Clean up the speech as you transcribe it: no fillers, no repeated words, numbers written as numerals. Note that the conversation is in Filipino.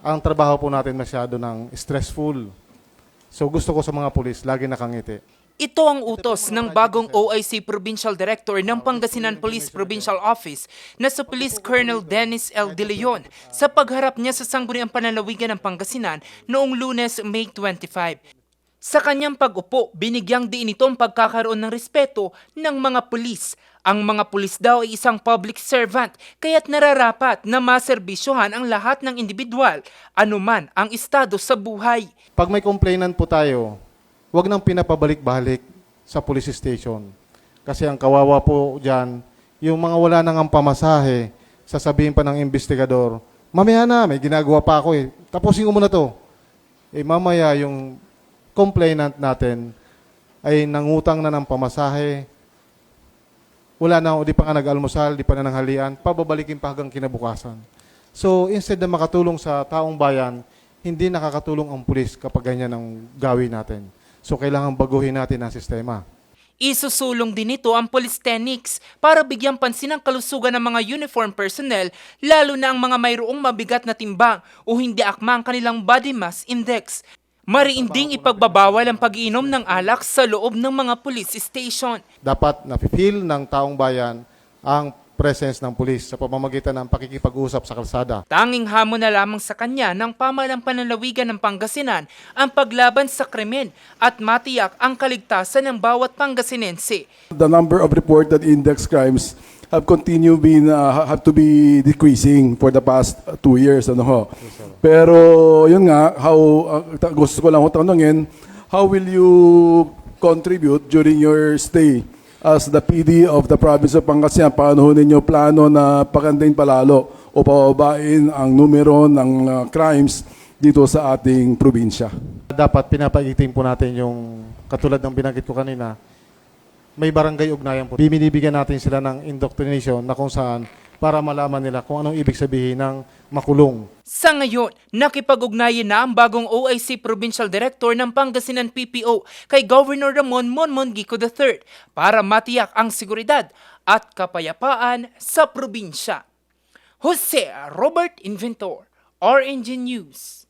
ang trabaho po natin masyado ng stressful. So gusto ko sa mga pulis, lagi nakangiti. Ito ang utos ng bagong OIC Provincial Director ng Pangasinan Police Provincial Office na si Police Colonel Dennis L. De Leon sa pagharap niya sa Sangguniang Panlalawigan ng Pangasinan noong Lunes, May 25. Sa kanyang pag-upo, binigyang diin ito ang pagkakaroon ng respeto ng mga pulis. Ang mga pulis daw ay isang public servant, kaya't nararapat na maserbisyohan ang lahat ng individual, anuman ang estado sa buhay. Pag may complainant po tayo, huwag nang pinapabalik-balik sa police station. Kasi ang kawawa po dyan, yung mga wala nang ang pamasahe, sasabihin pa ng investigador, mamaya na, may ginagawa pa ako eh. Tapusin ko muna to. Eh mamaya yung complainant natin ay nangutang na ng pamasahe, wala na, di pa nga nag-almusal, di pa na nanghalian, pababalikin pa hanggang kinabukasan. So instead na makatulong sa taong bayan, hindi nakakatulong ang pulis kapag ganyan ang gawin natin. So kailangan baguhin natin ang sistema. Isusulong din ito ang Polistenics para bigyang pansin ang kalusugan ng mga uniform personnel, lalo na ang mga mayroong mabigat na timbang o hindi akma ang kanilang body mass index. Mariinding ipagbabawal ang pag-iinom ng alak sa loob ng mga police station. Dapat nafe-feel ng taong bayan ang presence ng pulis sa pamamagitan ng pakikipag-usap sa kalsada. Tanging hamon na lamang sa kanya ng pamahalang panlalawigan ng Pangasinan ang paglaban sa krimen at matiyak ang kaligtasan ng bawat Pangasinense. The number of reported index crimes have have to be decreasing for the past 2 years, ano ho. Pero yun nga, gusto ko lang tanungin, how will you contribute during your stay as the PD of the province of Pangasinan? Paano ho ninyo plano na pagandahin palalo o pababain ang numero ng crimes dito sa ating probinsya? Dapat pinapagiting po natin yung katulad ng binanggit ko kanina, may barangay ugnayan po. Binibigyan natin sila ng indoctrination na kung saan para malaman nila kung anong ibig sabihin ng makulong. Sa ngayon, nakipag-ugnayan na ang bagong OIC Provincial Director ng Pangasinan PPO kay Governor Ramon Monmon Gico III para matiyak ang seguridad at kapayapaan sa probinsya. Jose Robert Inventor, RNG News.